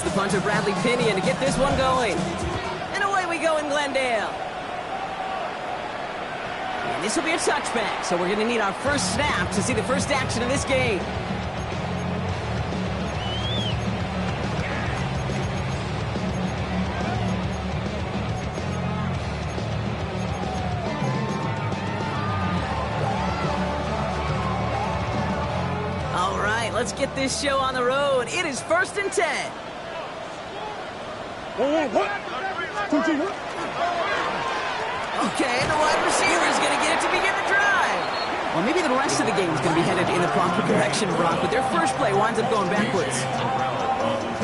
Here's the punter, Bradley Pinion, to get this one going. And away we go in Glendale. And this will be a touchback, so we're going to need our first snap to see the first action of this game. All right, let's get this show on the road. It is 1st and 10. Okay, the wide receiver is going to get it to begin the drive. Well, maybe the rest of the game is going to be headed in the proper direction, Brock, but their first play winds up going backwards.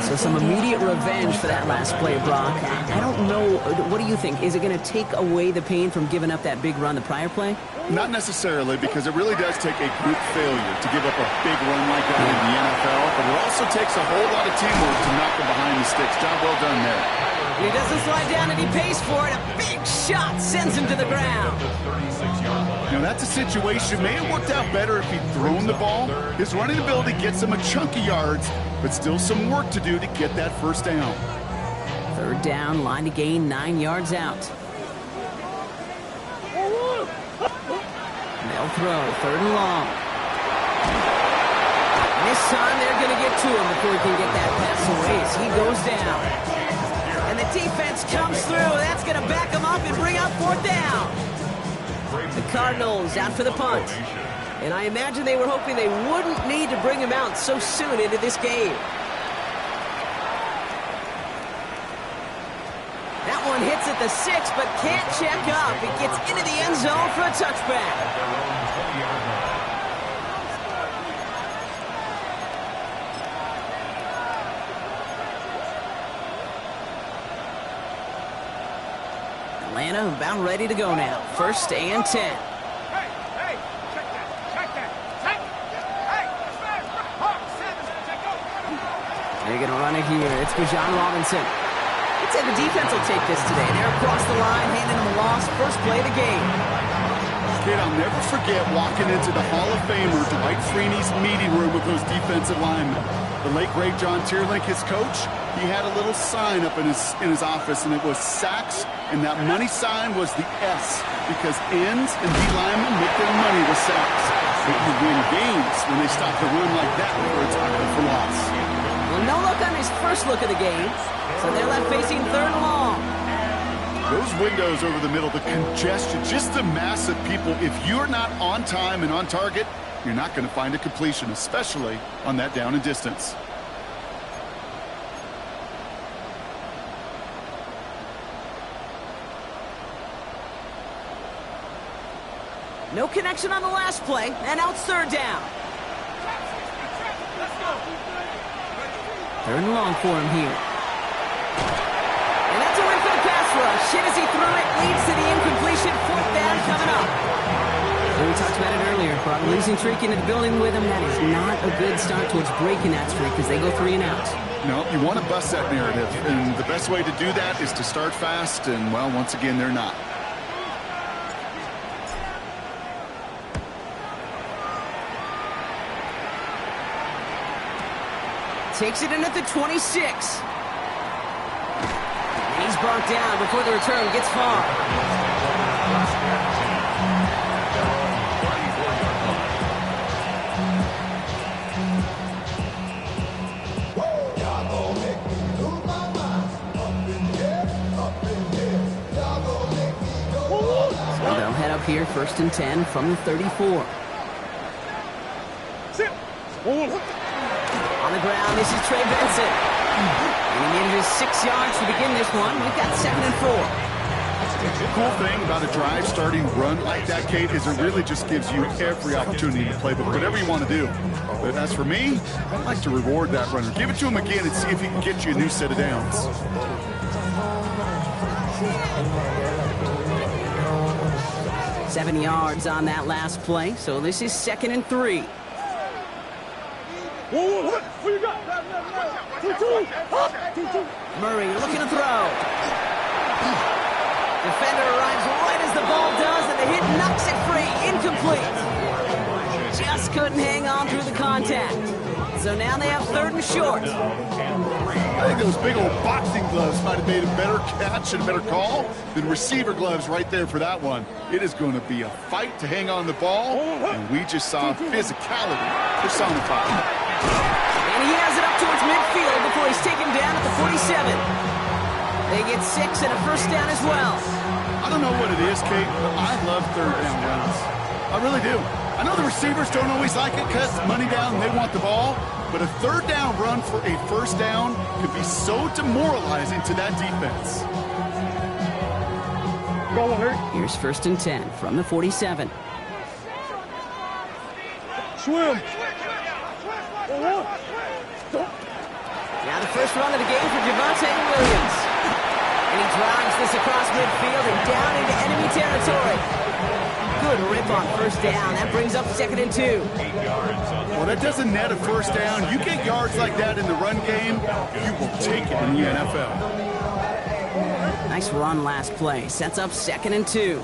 So some immediate revenge for that last play, Brock. I don't know. What do you think? Is it going to take away the pain from giving up that big run the prior play? Not necessarily, because it really does take a group failure to give up a big run like that in the NFL, but it also takes a whole lot of teamwork to knock them behind the sticks. Job well done there. He doesn't slide down and he pays for it. A big shot sends him to the ground. Now, that's a situation. May have worked out better if he'd thrown the ball. His running ability gets him a chunk of yards, but still some work to do to get that first down. 3rd down, line to gain, 9 yards out. They'll throw, 3rd and long. This time they're going to get to him before he can get that pass away as he goes down. And the defense comes through. That's going to back him up and bring up 4th down. The Cardinals out for the punt. And I imagine they were hoping they wouldn't need to bring him out so soon into this game. That one hits at the 6, but can't check up. It gets into the end zone for a touchback. Atlanta about ready to go now. 1st and 10. They're going to run it here. It's Bijan Robinson. I'd say the defense will take this today. They're across the line, handing them a loss. First play of the game. Kid, I'll never forget walking into the Hall of Famer Dwight Freeney's meeting room with those defensive linemen. The late, great John Tierlink, his coach, he had a little sign up in his office, and it was sacks, and that money sign was the S, because ends and D linemen make their money with sacks. But you win games when they stop the run like that before it's tackle for loss. Well, no look on his first look of the game, so they're left facing 3rd and long. Those windows over the middle, the congestion, just the mass of people. If you're not on time and on target, you're not going to find a completion, especially on that down and distance. No connection on the last play, and now it's 3rd down. 3rd and long for him here. And that's a win for the pass rush. Shit as he threw it, leads to the incompletion. 4th down coming up. And we talked about it earlier. Brought a losing streak into the building with him. That is not a good start towards breaking that streak because they go 3 and out. No, you want to bust that narrative. And the best way to do that is to start fast. And, well, once again, they're not. Takes it in at the 26. And he's brought down before the return gets far. So they'll head up here, 1st and 10 from the 34. On the ground, this is Trey Benson. And he needed his 6 yards to begin this one. We've got 2nd and 4. The cool thing about a drive starting run like that, Kate, is it really just gives you every opportunity to play whatever you want to do. But as for me, I'd like to reward that runner. Give it to him again and see if he can get you a new set of downs. Seven yards on that last play, so this is 2nd and 3. Murray looking to throw. Defender arrives right as the ball does, and the hit knocks it free. Incomplete. just couldn't hang on through the contact. So now they have 3rd and short. I think those big old boxing gloves might have made a better catch and a better call than receiver gloves right there for that one. It is going to be a fight to hang on the ball, and we just saw physicality personified. And he has it up towards midfield before he's taken down at the 47. They get 6 and a first down as well. I don't know what it is, Kate, but I love 3rd down runs. I really do. I know the receivers don't always like it because money down, they want the ball. But a 3rd down run for a first down could be so demoralizing to that defense. Here's 1st and 10 from the 47. Swim. Now the first run of the game for Javonte Williams. And he drives this across midfield and down into enemy territory. Good rip on first down. That brings up 2nd and 2. Well, that doesn't net a first down. You get yards like that in the run game, you will take it in the NFL. Nice run last play. Sets up 2nd and 2.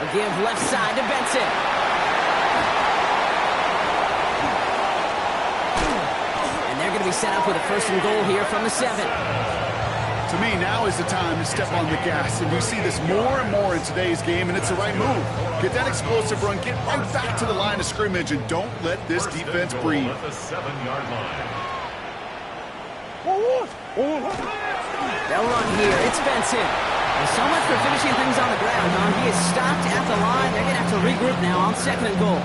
A give left side to Benson. And they're going to be set up with a 1st and goal here from the 7. To me, now is the time to step on the gas, and we see this more and more in today's game, and it's the right move. Get that explosive run, get right back to the line of scrimmage, and don't let this defense breathe. At the 7-yard line. They'll run here. It's Benson. Well, so much for finishing things on the ground, huh? He is stopped at the line. They're going to have to regroup now on 2nd and goal.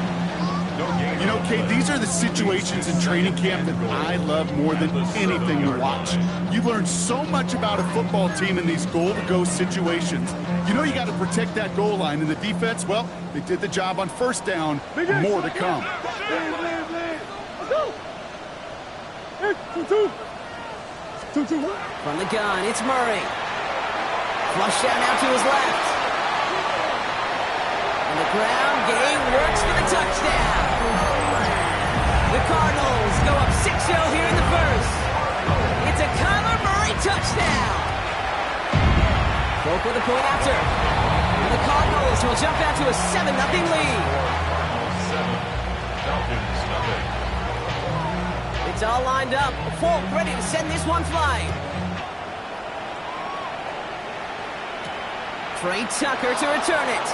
You know, Kate, these are the situations in training camp that I love more than anything to watch. You learn so much about a football team in these goal-to-go situations. You know you got to protect that goal line, and the defense, well, they did the job on first down. More to come. From the gun, it's Murray. Flush down now to his left. And the ground game works for the touchdown. The Cardinals go up 6-0 here in the first. It's a Kyler Murray touchdown. Folk with a point after. And the Cardinals will jump out to a 7-0 lead. 7, Falcons nothing. It's all lined up. Folk ready to send this one flying. Trey Tucker to return it.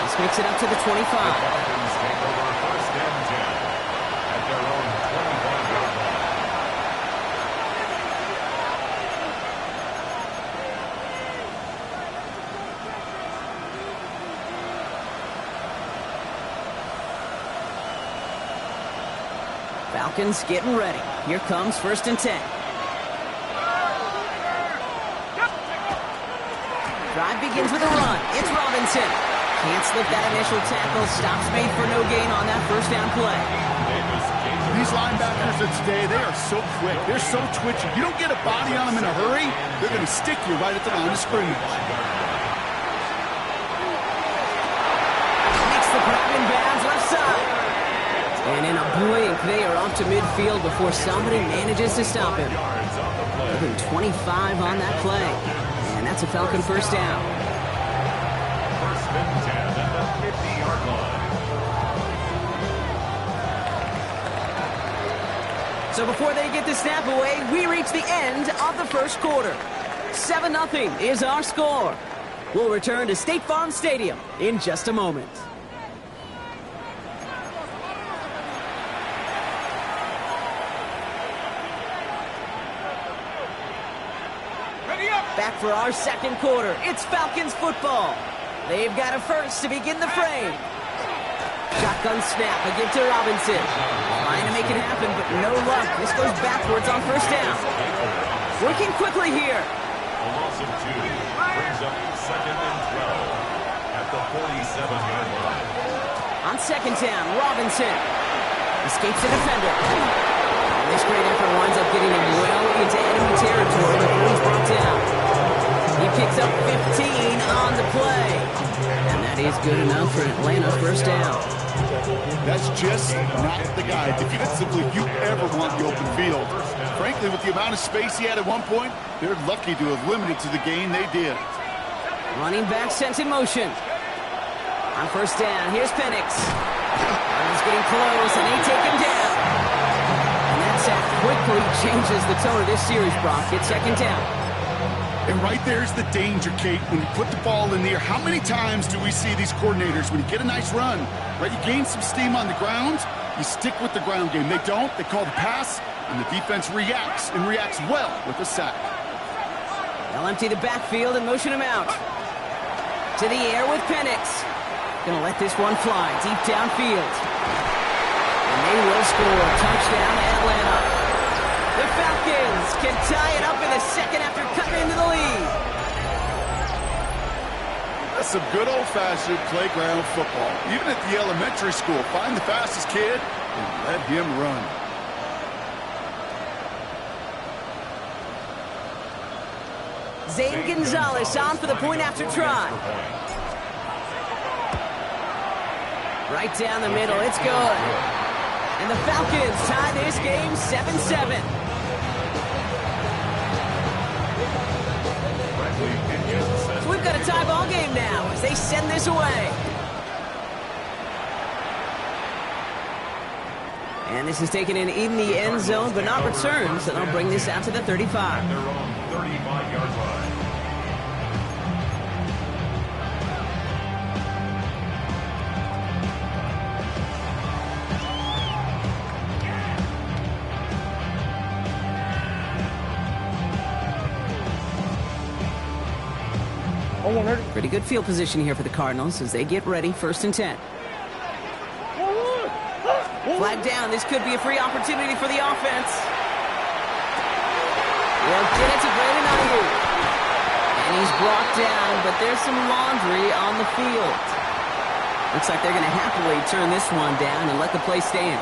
This makes it up to the 25. Falcons take over 1st and 10 at their own 21-yard line. Falcons getting ready. Here comes 1st and 10. Drive begins with a run. It's Robinson. Can't slip that initial tackle. Stops made for no gain on that first down play. These linebackers of today, they are so quick. They're so twitchy. You don't get a body on them in a hurry, they're going to stick you right at the line of scrimmage. Makes the grab in bounds left side. And in a blink, they are off to midfield before somebody manages to stop him. Within 25 on that play. And that's a Falcon first down. 1st and 10 at the 50-yard line. So before they get the snap away, we reach the end of the first quarter. 7-0 is our score. We'll return to State Farm Stadium in just a moment. Back for our second quarter. It's Falcons football. They've got a first to begin the frame. Shotgun snap, a give to Robinson. Trying to make it happen, but no luck. This goes backwards on first down. Working quickly here. A loss of 2 brings up 2nd and 12 at the 47-yard line. On 2nd down, Robinson escapes the defender. And this great effort winds up getting him well into enemy territory before he's brought down. He picks up 15 on the play. And that is good enough for Atlanta first down. That's just not the guy defensively you ever want the open field. Frankly, with the amount of space he had at one point, they're lucky to have limited to the gain they did. Running back sent in motion. On first down, here's Penix. He's getting close, and they take him down. And that sack quickly changes the tone of this series, Brock. It's second down. And right there's the danger, Kate. When you put the ball in the air, how many times do we see these coordinators, when you get a nice run, right, you gain some steam on the ground, you stick with the ground game. They don't, they call the pass, and the defense reacts, and reacts well with a sack. They'll empty the backfield and motion him out. To the air with Penix. Gonna let this one fly deep downfield. And they will score. Touchdown, Atlanta. The Falcons can tie it up in the second after cutting into the lead. That's some good old-fashioned playground football. Even at the elementary school, find the fastest kid and let him run. Zane Gonzalez on for the point after try. Right down the middle, it's good. And the Falcons tie this game 7-7. So we've got a tie ball game now as they send this away. And this is taken in the end zone, but not returned, so they'll bring this out to the 35. Their own 35-yard line. Pretty good field position here for the Cardinals as they get ready, 1st and 10. Flag down. This could be a free opportunity for the offense. They'll get it to Brandon Ayuk. And he's brought down, but there's some laundry on the field. Looks like they're going to happily turn this one down and let the play stand.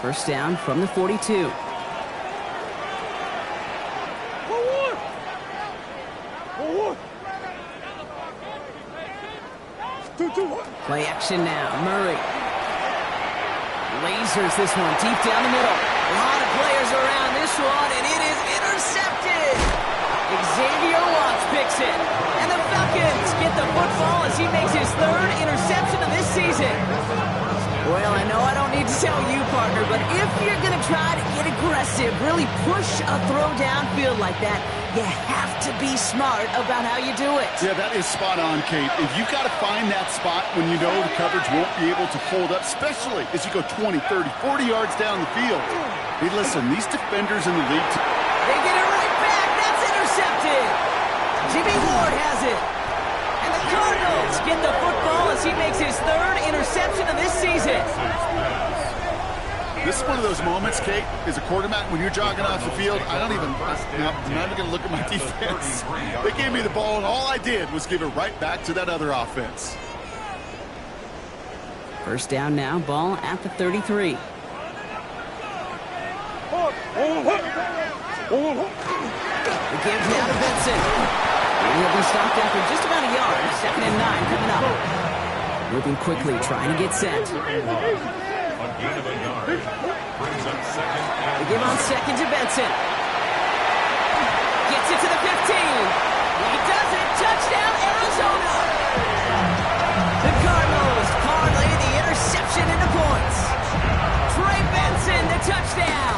First down from the 42. Play action now. Murray lasers this one deep down the middle. A lot of players around this one, and it is intercepted. Xavier Watts picks it. And the Falcons get the football as he makes his 3rd interception of this season. Well, I know I don't need to tell you, partner, but if you're going to try to get aggressive, really push a throw downfield like that, you have to be smart about how you do it. Yeah, that is spot on, Kate. If you've got to find that spot when you know the coverage won't be able to hold up, especially as you go 20, 30, 40 yards down the field. Hey, listen, these defenders in the league... They get it right back. That's intercepted. Jimmy Ward has it. And the Cardinals get the football as he makes his 3rd interception of this season. This is one of those moments, Kate, as a quarterback, when you're jogging off the field, I'm not even going to look at my defense. They gave me the ball, and all I did was give it right back to that other offense. First down now, ball at the 33. The give now to Benson. He'll be stopped after just about a yard. 2nd and 9 coming up. Moving quickly, trying to get set. A gain of a yard. Brings up 2nd and They give on 2nd to Benson. Gets it to the 15. He does it. Touchdown, Arizona. The Cardinals parlay the interception into points. Trey Benson, the touchdown.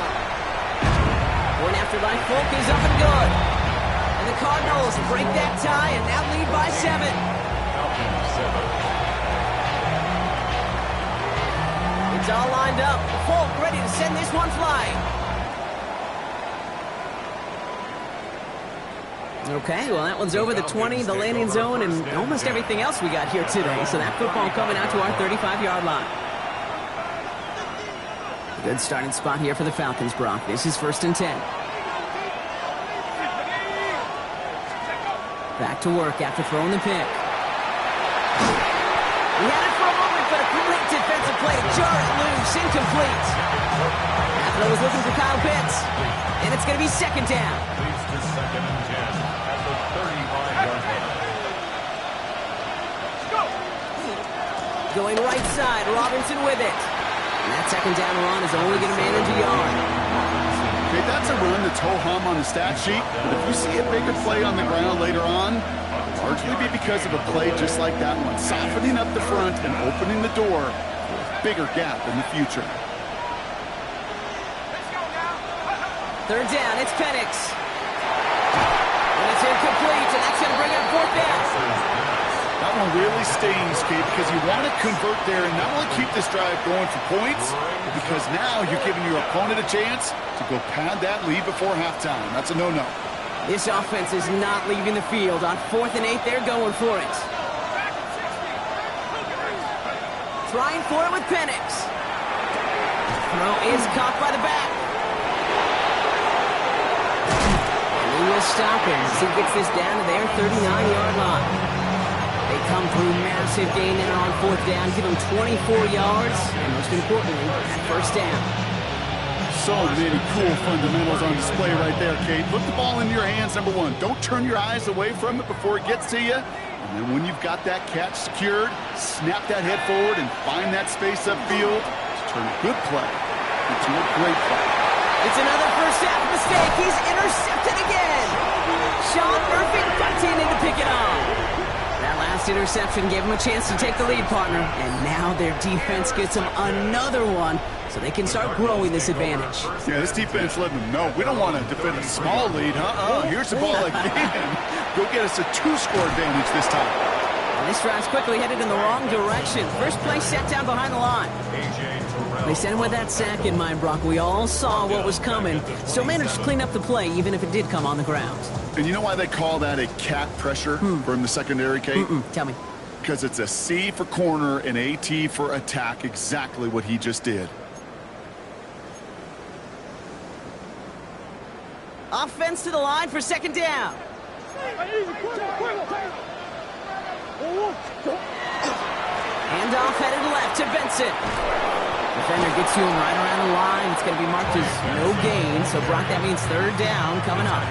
Point after by Folk is up and good. And the Cardinals break that tie and now lead by 7. Falcons 7. It's all lined up. Folk ready to send this one flying. Okay, well, that one's over the 20, the landing zone, and almost everything else we got here today. So that football coming out to our 35-yard line. A good starting spot here for the Falcons, Brock. This is 1st and 10. Back to work after throwing the pick. He had it for a moment, but a great defensive play to jar it loose, incomplete. After was looking for Kyle Pitts, and it's going to be 2nd down. Leads to 2nd and 10 at the 35-yard line. Going right side, Robinson with it. And that 2nd down run is only going to manage a yard. run that's ho-hum on the stat sheet, but if you see a bigger play on the ground later on, largely be because of a play just like that one, softening up the front and opening the door for a bigger gap in the future. Third down, it's Penix. And it's incomplete, and that's going to bring up fourth down. That one really stings, Kate, because you want to convert there and not only keep this drive going for points, but because now you're giving your opponent a chance to go pad that lead before halftime. That's a no-no. This offense is not leaving the field. On 4th and 8, they're going for it. Trying for it with Penix. Throw is caught by the back. And he will stop him as he gets this down to their 39-yard line. They come through massive gain there on 4th down, give them 24 yards, and most importantly, that first down. So many cool fundamentals on display right there, Kate. Put the ball in your hands, number one. Don't turn your eyes away from it before it gets to you. And then when you've got that catch secured, snap that head forward and find that space upfield to turn a good play into a great play. It's another first half mistake. He's intercepted again. Sean Murphy bunting in to pick it off. That last interception gave him a chance to take the lead, partner. And now their defense gets them another one, so they can start growing this advantage. Yeah, this defense letting them know we don't want to defend a small lead. Here's the ball again. Go get us a 2-score advantage this time. And this drive's quickly headed in the wrong direction. First play set down behind the line. They sent him with that sack in mind, Brock. We all saw what was coming. Still managed to clean up the play, even if it did come on the ground. And you know why they call that a cat pressure from the secondary, Kate? Tell me. Because it's a C for corner and a T for attack, exactly what he just did. Offense to the line for second down. Handoff headed left to Benson. Defender gets to him right around the line. It's going to be marked as no gain. So, Brock, that means third down coming up.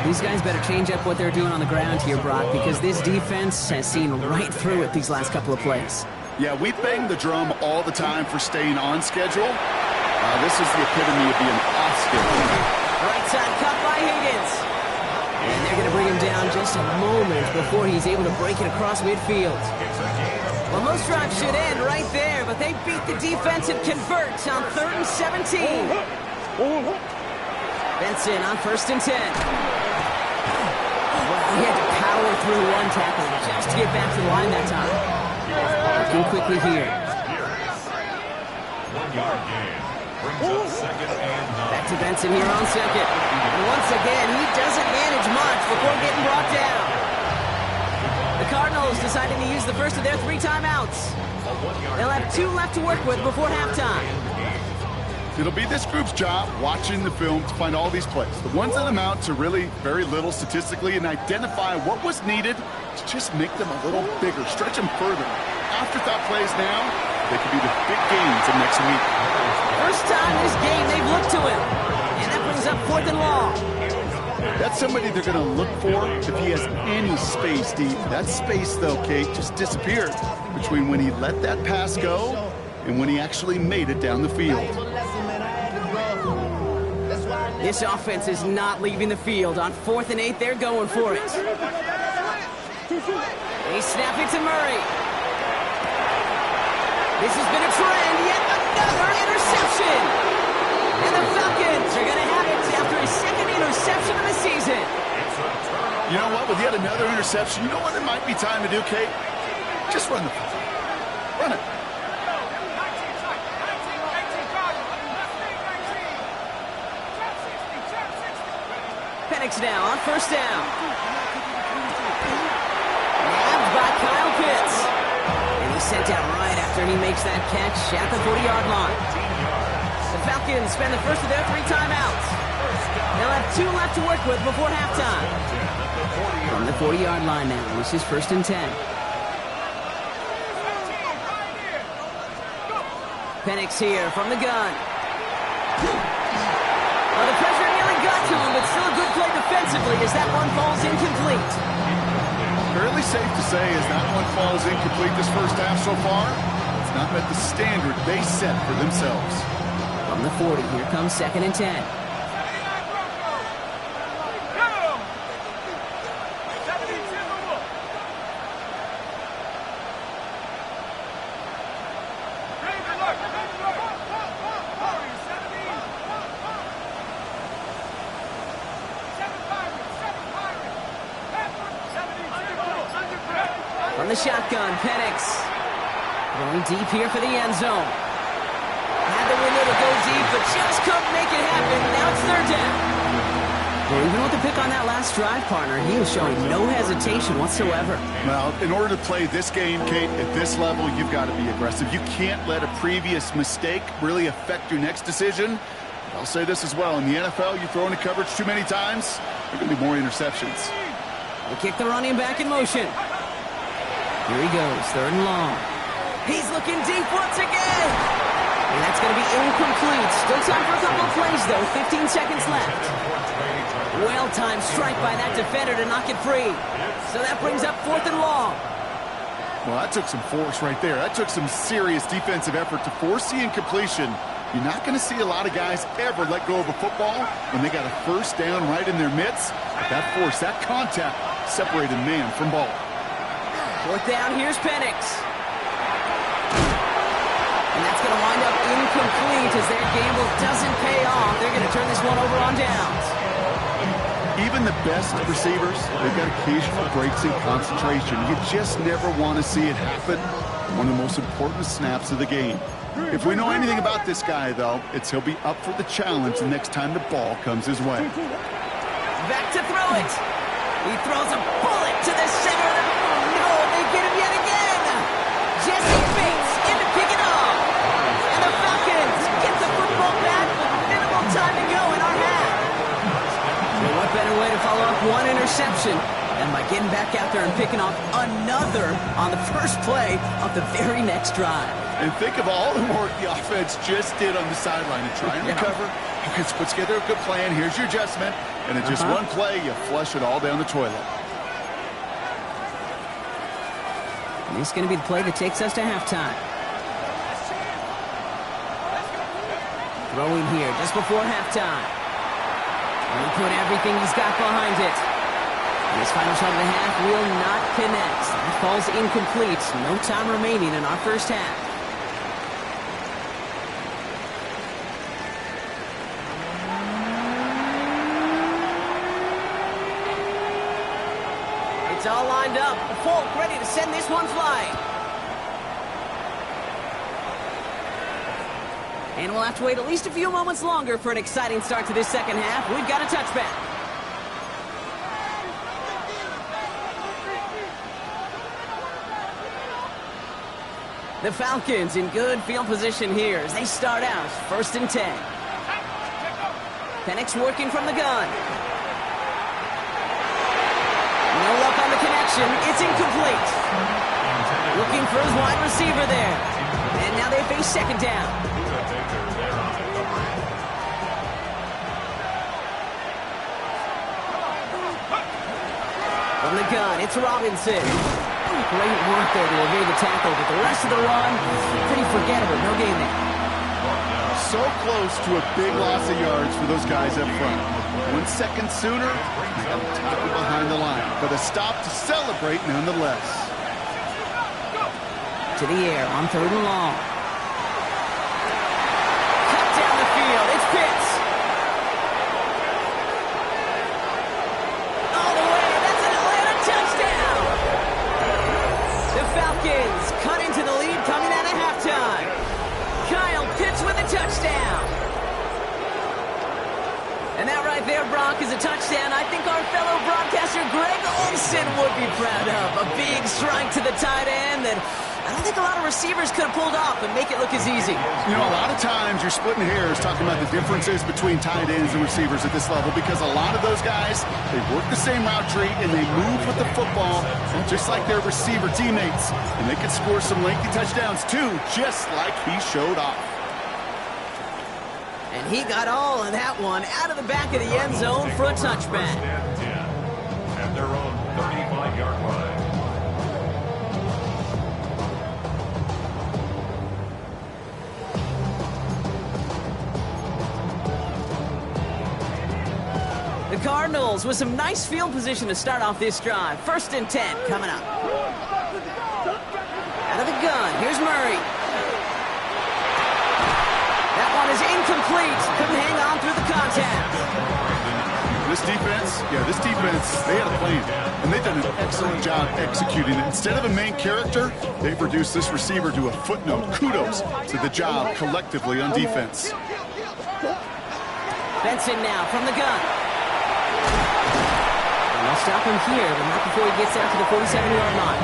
These guys better change up what they're doing on the ground here, Brock, because this defense has seen right through it these last couple of plays. Yeah, we bang the drum all the time for staying on schedule. This is the epitome of being off schedule. Right side cut by Higgins. And they're going to bring him down just a moment before he's able to break it across midfield. Well, most drives should end right there, but they beat the defense and convert on 3rd and 17. Benson on 1st and 10. Well, he had to power through one tackle just to get back to the line that time. Working quickly here. 1-yard gain. Brings up 2nd and 9. Back to Benson here on 2nd. And once again, he doesn't manage much before getting brought down. The Cardinals deciding to use the first of their 3 timeouts. They'll have 2 left to work with before halftime. It'll be this group's job watching the film to find all these plays. The ones that amount to really very little statistically and identify what was needed to just make them a little bigger, stretch them further. Afterthought plays now, they could be the big gains of next week. First time this game they've looked to him. And that brings up 4th and long. That's somebody they're going to look for if he has any space deep. That space, though, Kate, just disappeared between when he let that pass go and when he actually made it down the field. This offense is not leaving the field. On 4th and 8, they're going for it. They snap it to Murray. This has been a trend. Yet another interception. And the Falcons are going to have it after his 2nd interception of the season. You know what? With yet another interception, you know what it might be time to do, Kate? Just run the ball. Run it. Penix now on 1st down. Nabbed by Kyle Pitts. And he's sent out right after he makes that catch at the 40-yard line. The Falcons spend the first of their 3 timeouts. They'll have 2 left to work with before halftime. From the 40-yard line now, this is 1st and 10. Penix here from the gun. Well, the pressure nearly got to him, but still a good play defensively as that one falls incomplete. Fairly safe to say as that one falls incomplete this first half so far, it's not met the standard they set for themselves. From the 40, here comes 2nd and 10. the shotgun, Penix. Going deep here for the end zone. Had the window to go deep, but just couldn't make it happen. Now it's third down. Well, even with the pick on that last drive, partner, he was showing no hesitation whatsoever. Well, in order to play this game, Kate, at this level, you've got to be aggressive. You can't let a previous mistake really affect your next decision. I'll say this as well. In the NFL, you throw into coverage too many times, there are going to be more interceptions. They kick the running back in motion. Here he goes, third and long. He's looking deep once again. And that's going to be incomplete. Still time for a couple of plays, though. 15 seconds left. Well-timed strike by that defender to knock it free. So that brings up fourth and long. Well, that took some force right there. That took some serious defensive effort to force the incompletion. You're not going to see a lot of guys ever let go of a football when they got a first down right in their midst. But that force, that contact, separated man from ball. Fourth down, here's Penix. And that's going to wind up incomplete as their gamble doesn't pay off. They're going to turn this one over on downs. Even the best receivers, they've got occasional breaks in concentration. You just never want to see it happen. One of the most important snaps of the game. If we know anything about this guy, though, it's he'll be up for the challenge the next time the ball comes his way. Back to throw it. He throws a bullet to the center. Oh, no, they get him yet again. Jesse Bates in to pick it off. And the Falcons get the football back with minimal time to go in our half. Well, what better way to follow up one interception than by getting back out there and picking off another on the first play of the very next drive. And think of all the work the offense just did on the sideline to try and recover. You can put together a good plan. Here's your adjustment. And in just one play, you flush it all down the toilet. And this is going to be the play that takes us to halftime. Throwing here just before halftime. And he put everything he's got behind it. And his final shot of the half will not connect. That falls incomplete. No time remaining in our first half. It's all lined up. Folk ready to send this one flying. And we'll have to wait at least a few moments longer for an exciting start to this second half. We've got a touchback. The Falcons in good field position here as they start out 1st and 10. Penix working from the gun. No luck on the connection. It's incomplete. Looking for his wide receiver there. And now they face second down. From the gun, it's Robinson. Great work there to evade the tackle, but the rest of the run, pretty forgettable. No gain there. So close to a big loss of yards for those guys up front. 1 second sooner, they got to tackle behind the line. But a stop to celebrate nonetheless. To the air on 3rd and long. Cut down the field. It's Pitts. All the way. That's an Atlanta touchdown. The Falcons cut into the lead coming out of halftime. Kyle Pitts with a touchdown. And that right there, Brock, is a touchdown I think our fellow broadcaster Greg Olsen would be proud of. A big strike to the tight end that I don't think a lot of receivers could have pulled off and make it look as easy. You know, a lot of times you're splitting hairs talking about the differences between tight ends and receivers at this level because a lot of those guys, they work the same route tree and they move with the football just like their receiver teammates. And they can score some lengthy touchdowns too, just like he showed off. And he got all of that one out of the back of the end zone for a touchback. At their own 35-yard line. The Cardinals with some nice field position to start off this drive. 1st and 10 coming up. Out of the gun, here's Murray. That one is incomplete. Couldn't hang on through the contact. This defense defense, they had a plan, and they've done an excellent job executing it. Instead of a main character, they've reduced this receiver to a footnote. Kudos to the job collectively on defense. Benson now from the gun. And they'll stop him here, but not before he gets out to the 47-yard line.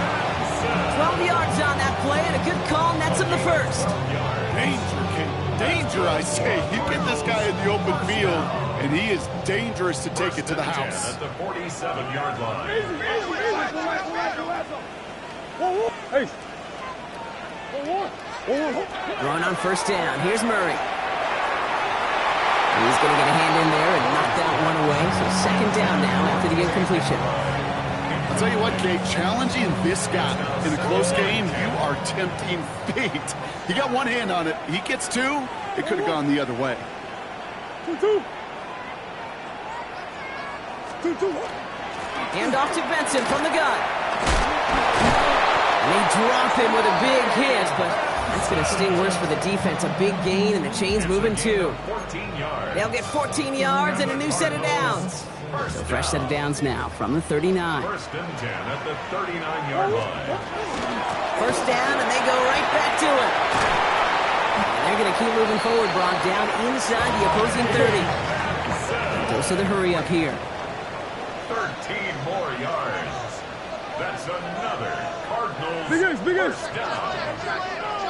12 yards on that play, and a good call nets him the first. Danger, kid. Danger, I say. You get this guy in the open field, and he is dangerous to take it to the house. At the 47-yard line. Throwing on first down. Here's Murray. He's going to get a hand in there and knock that one away. So second down now after the incompletion. I'll tell you what, Kate, challenging this guy in a close game, you are tempting fate. He got one hand on it. He gets two. It could have gone the other way. Hand off to Benson from the gun. And they drop him with a big hit, but that's going to sting worse for the defense. A big gain, and the chain's moving too. They'll get 14 yards and a new set of downs. So fresh set of downs now from the 39. First and 10 at the 39-yard line. First down, and they go right back to it. And they're going to keep moving forward, Brock, down inside the opposing 30. Dose of the hurry up here. 13 more yards. That's another Cardinals Big Ace. first down.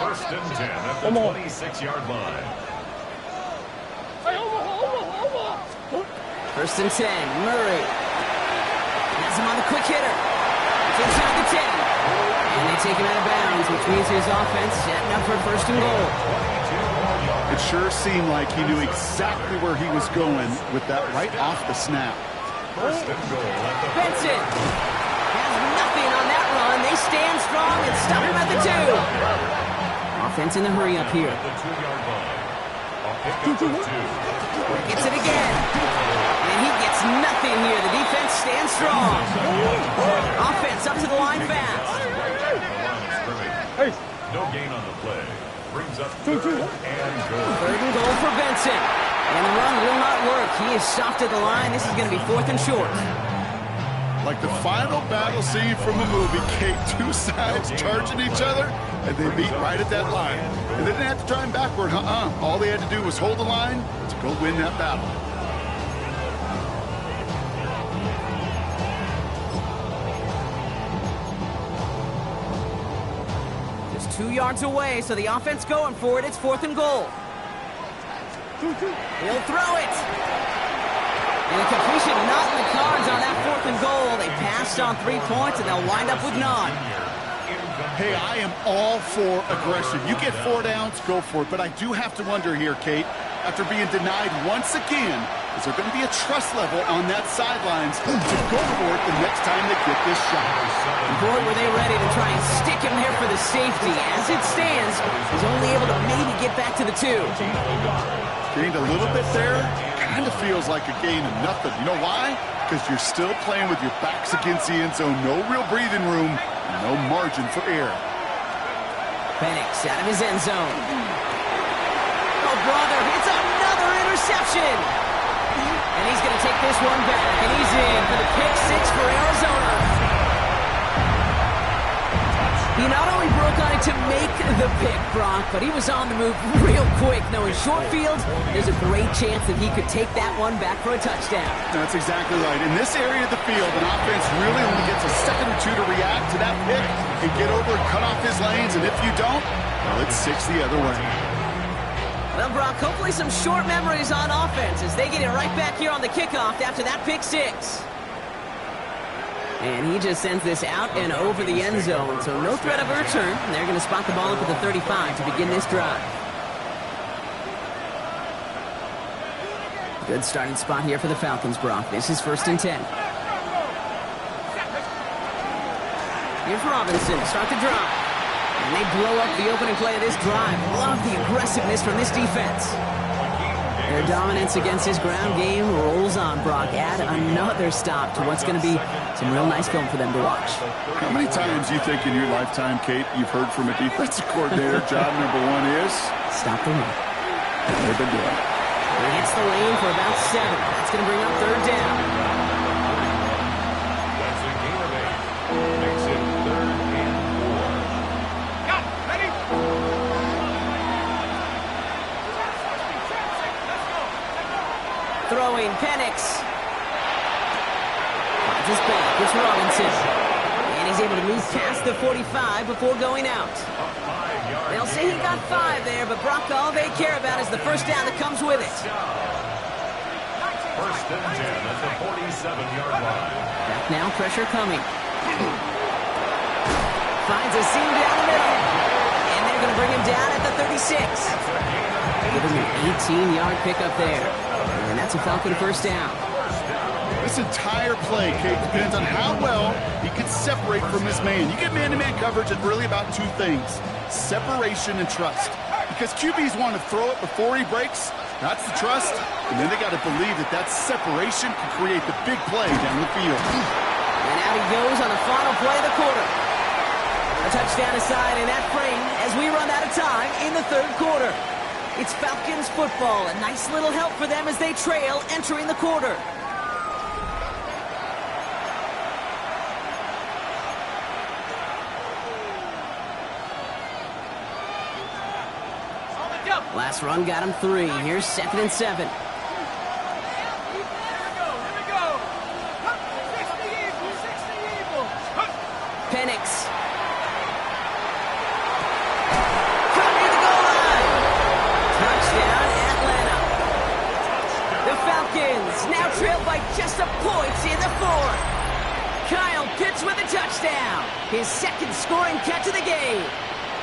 First and 10 at the 26-yard line. First and 10, Murray. Has him on the quick hitter. It's inside the 10. And they take him out of bounds, which means his offense setting up for first and goal. It sure seemed like he knew exactly where he was going with that right off the snap. First and goal at the Benson has nothing on that run. They stand strong and stop him at the 2. Offense in the hurry up here. at the 2-yard line. A pickup of 2. Gets it again. And he gets nothing here. The defense stands strong. Offense up to the line fast. No gain on the play. Brings up third and goal. Third and goal for Benson. And the run will not work. He is soft at the line. This is going to be fourth and short. Like the final battle scene from a movie, Kate, two sides charging each other, and they meet right at that line. And they didn't have to try him backward, All they had to do was hold the line to go win that battle. Just 2 yards away, so the offense going for it. It's fourth and goal. He'll throw it. And a completion not in the cards on that fourth and goal. They passed on 3 points, and they'll wind up with none. Hey, I am all for aggression. You get 4 downs, go for it. But I do have to wonder here, Kate, after being denied once again, is there going to be a trust level on that sidelines to go for it the next time they get this shot? And boy, were they ready to try and stick him there for the safety. As it stands, he's only able to maybe get back to the 2. Gained a little bit there. Kind of feels like a gain of nothing. You know why? Because you're still playing with your backs against the end zone. No real breathing room. No margin for error. Penix out of his end zone. Oh, brother, it's another interception. And he's going to take this one back. And he's in for the pick 6 for Arizona. He not only broke on it to make the pick, Brock, but he was on the move real quick. Knowing short field, there's a great chance that he could take that one back for a touchdown. That's exactly right. In this area of the field, an offense really only gets a second or two to react to that pick and get over and cut off his lanes. And if you don't, well, it's 6 the other way. Well, Brock, hopefully some short memories on offense as they get it right back here on the kickoff after that pick 6. And he just sends this out and over the end zone, so no threat of a return. They're going to spot the ball up at the 35 to begin this drive. Good starting spot here for the Falcons, Brock. This is first and 10. Here's Robinson to start the drive. And they blow up the opening play of this drive. Love the aggressiveness from this defense. Their dominance against his ground game rolls on, Brock. Add another stop to what's going to be some real nice film for them to watch. How many times you think in your lifetime, Kate, you've heard from a defensive coordinator, job number 1 is? Stop the run. They've been doing it. He hits the lane for about 7. That's going to bring up third down. Throwing, Penix. Finds his back, it's Robinson. And he's able to move past the 45 before going out. They'll say he got 5 there, but Brock, all they care about is the first down that comes with it. First and 10 at the 47-yard line. Back now, pressure coming. Finds a seam down the middle. And they're going to bring him down at the 36. Give him an 18-yard pickup there. And that's a Falcon first down. This entire play, Kate, depends on how well he can separate from his man. You get man-to-man coverage, it's really about 2 things: separation and trust. Because QBs want to throw it before he breaks. That's the trust. And then they got to believe that that separation can create the big play down the field. And out he goes on the final play of the quarter. A touchdown aside in that frame as we run out of time in the 3rd quarter. It's Falcons football. A nice little help for them as they trail entering the quarter. Last run got him 3. Here's 2nd and 7. Penix. Covering the goal line. Touchdown, Atlanta. The Falcons now trail by just a point in the 4th. Kyle Pitts with a touchdown. His 2nd scoring catch of the game.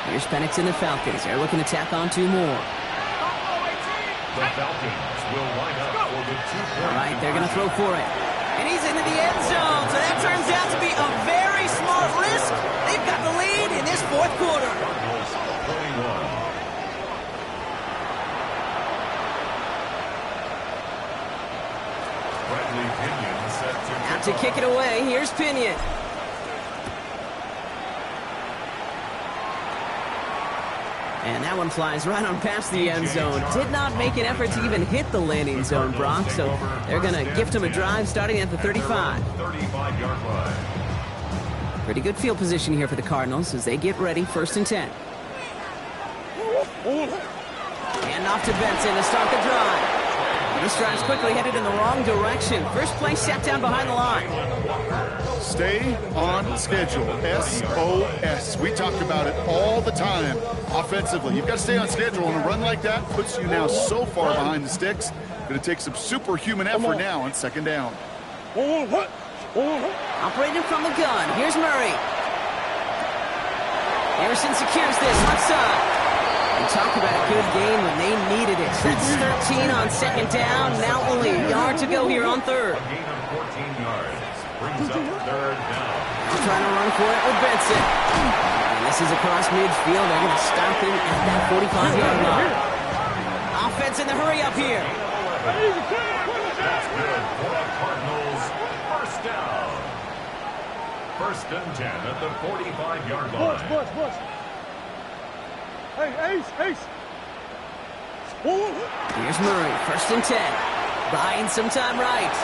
Here's Penix and the Falcons. They're looking to tack on 2 more. The Falcons will line up for the 2-point. All right, they're going to throw for it. And he's into the end zone, so that turns out to be a very smart risk. They've got the lead in this 4th quarter. Cardinals 21. Bradley Pinion set to Out to kick it away. Here's Pinion. And that one flies right on past the end zone. Did not make an effort to even hit the landing zone, Brock. So they're going to gift him a drive starting at the 35. 35-yard line. Pretty good field position here for the Cardinals as they get ready. 1st and 10. And off to Benson to start the drive. This drive's quickly headed in the wrong direction. First play set down behind the line. Stay on schedule. SOS. We talk about it all the time offensively. You've got to stay on schedule, and a run like that puts you now so far behind the sticks. Going to take some superhuman effort now on 2nd down. Operating from the gun. Here's Murray. Harrison secures this left side. And talk about a good game when they needed it. That's 13 on 2nd down. Now only a yard to go here on 3rd. A gain of 14 yards. Brings up 3rd down. Trying to run for it with Benson. And this is across midfield. They're going to stop him at that 45-yard line. Offense in the hurry up here. That's good for the Cardinals. First down. 1st and 10 at the 45-yard line. Hey, Ace! Here's Murray, 1st and 10. Buying some time right.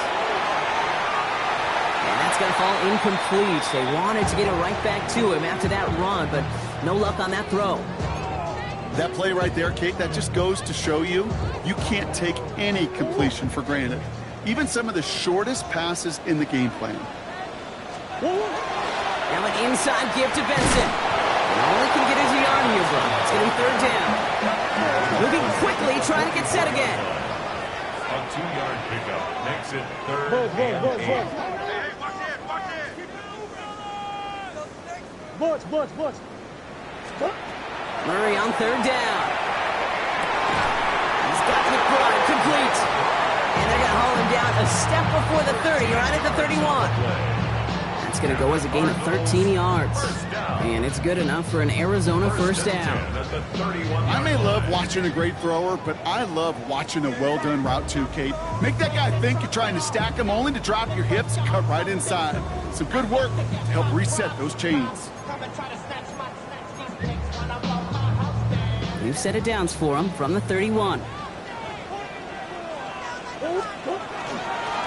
And that's going to fall incomplete. They wanted to get it right back to him after that run, but no luck on that throw. That play right there, Kate, that just goes to show you can't take any completion for granted. Even some of the shortest passes in the game plan. Now an inside give to Benson. All he can get is a yard here, bro. It's going to be 3rd down. Moving quickly, trying to get set again. A 2-yard pickup makes it 3rd and 8. Watch. Murray on 3rd down. He's got McBride complete. And they're going to haul him down a step before the 30, right at the 31. That's going to go as a gain of 13 yards. And it's good enough for an Arizona first down. I may love watching a great thrower, but I love watching a well-done route too, Kate. Make that guy think you're trying to stack him only to drop your hips and cut right inside. Some good work to help reset those chains. New set of downs for him from the 31.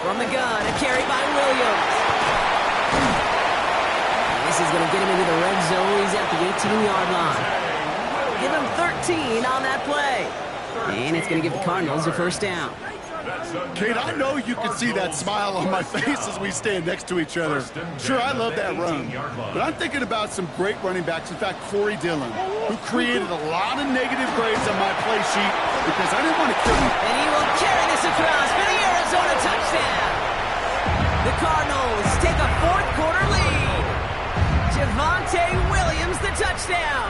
From the gun, a carry by Williams. This is going to get him into the red zone. He's at the 18-yard line. Give him 13 on that play. And it's going to give the Cardinals a first down. That's Kate, I know you can see that smile on my face as we stand next to each other. Sure, I love that run. But I'm thinking about some great running backs. In fact, Corey Dillon, who created a lot of negative grades on my play sheet because I didn't want to kill him. And he will carry this across for the Arizona touchdown. The Cardinals take a fourth quarter lead. Javonte Williams, the touchdown.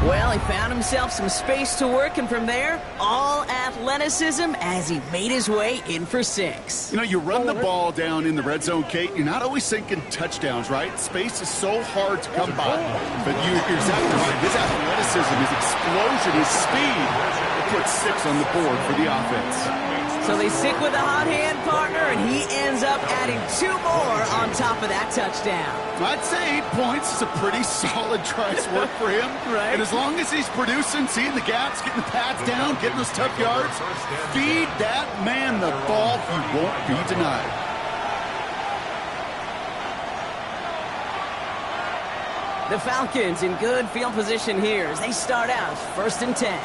Well, he found himself some space to work, and from there, all athleticism as he made his way in for 6. You know, you run the ball down in the red zone, Kate, you're not always thinking touchdowns, right? Space is so hard to come by. But you're exactly right. His athleticism, his explosion, his speed, it puts 6 on the board for the offense. So they stick with the hot hand partner, and he ends up adding 2 more on top of that touchdown. I'd say 8 points is a pretty solid try's work for him. Right. And as long as he's producing, seeing the gaps, getting the pads down, getting those tough yards, feed that man the ball, he won't be denied. The Falcons in good field position here as they start out 1st and 10.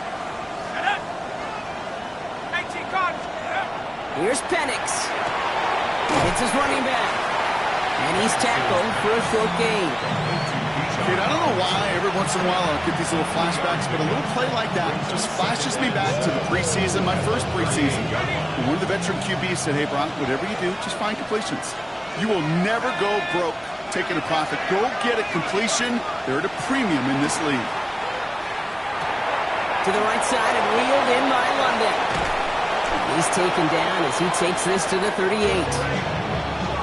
Here's Penix. It's his running back. And he's tackled for a short gain. Kid, I don't know why every once in a while I'll get these little flashbacks, but a little play like that just flashes me back to the preseason, my first preseason. And one of the veteran QBs said, hey, Brock, whatever you do, just find completions. You will never go broke taking a profit. Go get a completion. They're at a premium in this league. To the right side and wheeled in by London. He's taken down as he takes this to the 38.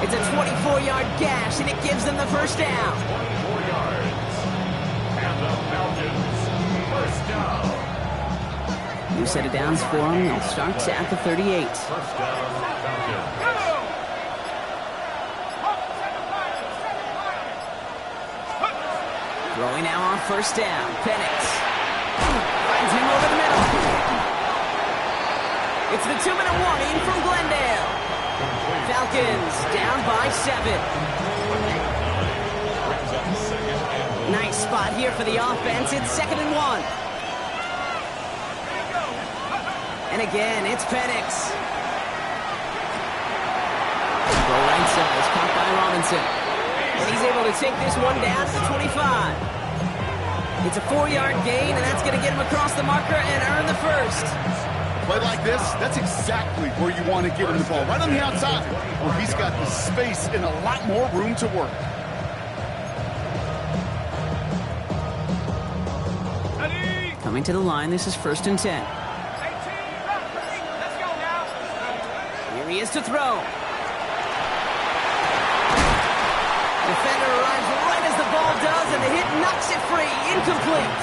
It's a 24-yard gash, and it gives them the first down. 4 yards. And the Falcons, first down. New set of downs for him. They'll start at the 38. First down, Falcons. Throwing now on first down. Penix finds him over the middle. It's the 2-minute warning from Glendale. Falcons down by 7. Nice spot here for the offense. It's 2nd and 1. And again, it's Penix. The right side is caught by Robinson. And he's able to take this one down to the 25. It's a 4-yard gain, and that's going to get him across the marker and earn the first. Play like this, that's exactly where you want to get him the ball. Right on the outside, where he's got the space and a lot more room to work. Coming to the line, this is 1st and 10. Here he is to throw. Defender arrives right as the ball does, and the hit knocks it free. Incomplete.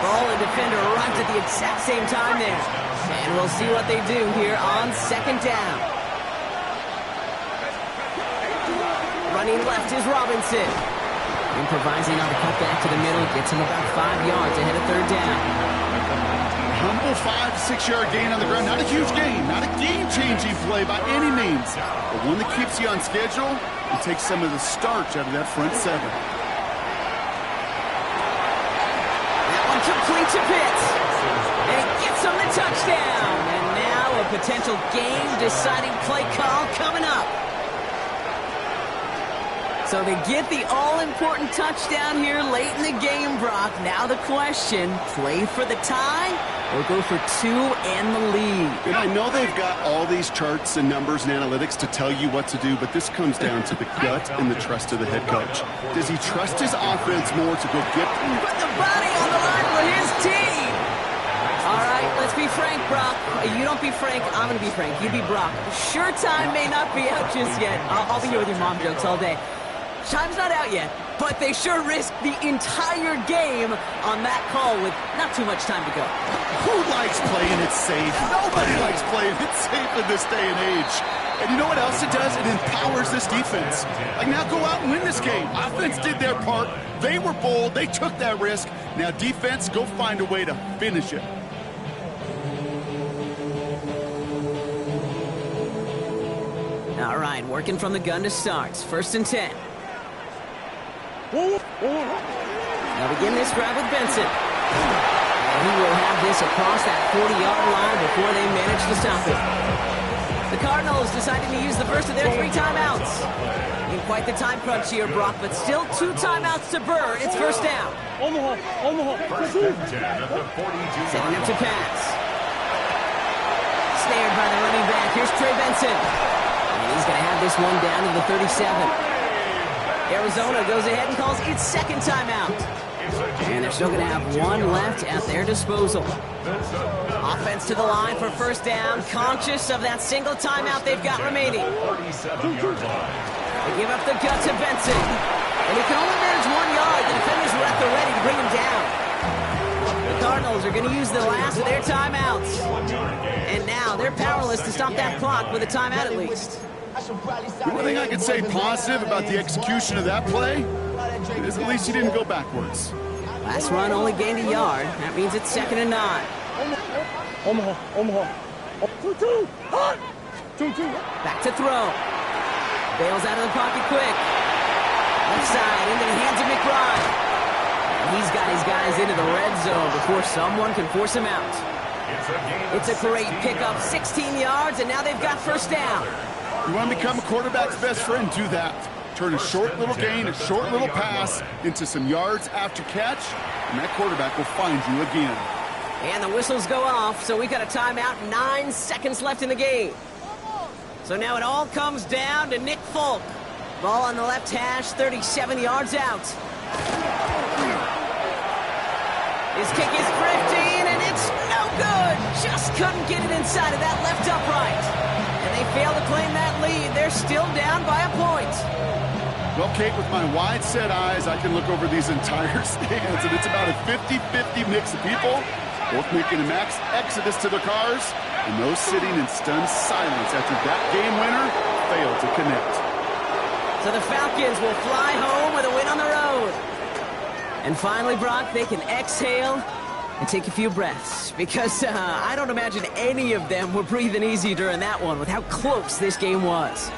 Ball and defender arrives at the exact same time there. And we'll see what they do here on 2nd down. Running left is Robinson. Improvising on the cutback to the middle, gets him about 5 yards ahead of 3rd down. Humble 5 to 6 yard gain on the ground. Not a huge gain, not a game-changing play by any means, but one that keeps you on schedule and takes some of the starch out of that front 7. That one complete to Pitts. And it gets him the touchdown. And now a potential game-deciding play call coming up. So they get the all-important touchdown here late in the game, Brock. Now the question, play for the tie or go for 2 and the lead? And I know they've got all these charts and numbers and analytics to tell you what to do, but this comes down to the gut and the trust of the head coach. Does he trust his offense more to go get them? Put the body on the line for his team. All right, let's be frank, Brock. You don't be Frank, I'm going to be Frank. You be Brock. Sure, time may not be out just yet. I'll be here with your mom jokes all day. Time's not out yet, but they sure risked the entire game on that call with not too much time to go. Who likes playing it safe? Nobody likes playing it safe in this day and age. And you know what else it does? It empowers this defense. Like, now go out and win this game. Offense did their part. They were bold. They took that risk. Now defense, go find a way to finish it. All right, working from the gun to start. 1st and 10. They'll begin this drive with Benson. And he will have this across that 40-yard line before they manage to stop it. The Cardinals decided to use the first of their 3 timeouts. In quite the time crunch here, Brock, but still 2 timeouts to burn. It's first down. Omaha. First and 10 at the 42. Setting up to pass. Snared by the running back. Here's Trey Benson. And he's going to have this one down to the 37. Arizona goes ahead and calls its second timeout. And they're still going to have 1 left at their disposal. Offense to the line for first down, conscious of that single timeout they've got remaining. 47-yard line. They give up the gut to Benson. And he can only manage 1 yard. The defenders were at the ready to bring him down. The Cardinals are going to use the last of their timeouts. And now they're powerless to stop that clock with a timeout at least. The only thing I can say positive about the execution of that play is at least he didn't go backwards. Last run only gained a yard. That means it's 2nd and 9. Omaha. 2-2. Hot. 2-2. Back to throw. Bails out of the pocket quick. Left side into the hands of McBride. And he's got his guys into the red zone before someone can force him out. It's a great pickup, 16 yards, and now they've got first down. You want to become a quarterback's best friend, do that. Turn a short little gain, a short little pass into some yards after catch, and that quarterback will find you again. And the whistles go off, so we got a timeout, 9 seconds left in the game. So now it all comes down to Nick Folk. Ball on the left hash, 37 yards out. His kick is thrifty, and it's no good. Just couldn't get it inside of that left upright. And they fail to claim that lead. They're still down by a point. Well, Kate, with my wide-set eyes, I can look over these entire stands, and it's about a 50-50 mix of people, both making a max exodus to their cars, and those sitting in stunned silence after that game winner failed to connect. So the Falcons will fly home with a win on the road. And finally, Brock, they can exhale and take a few breaths, because I don't imagine any of them were breathing easy during that one with how close this game was.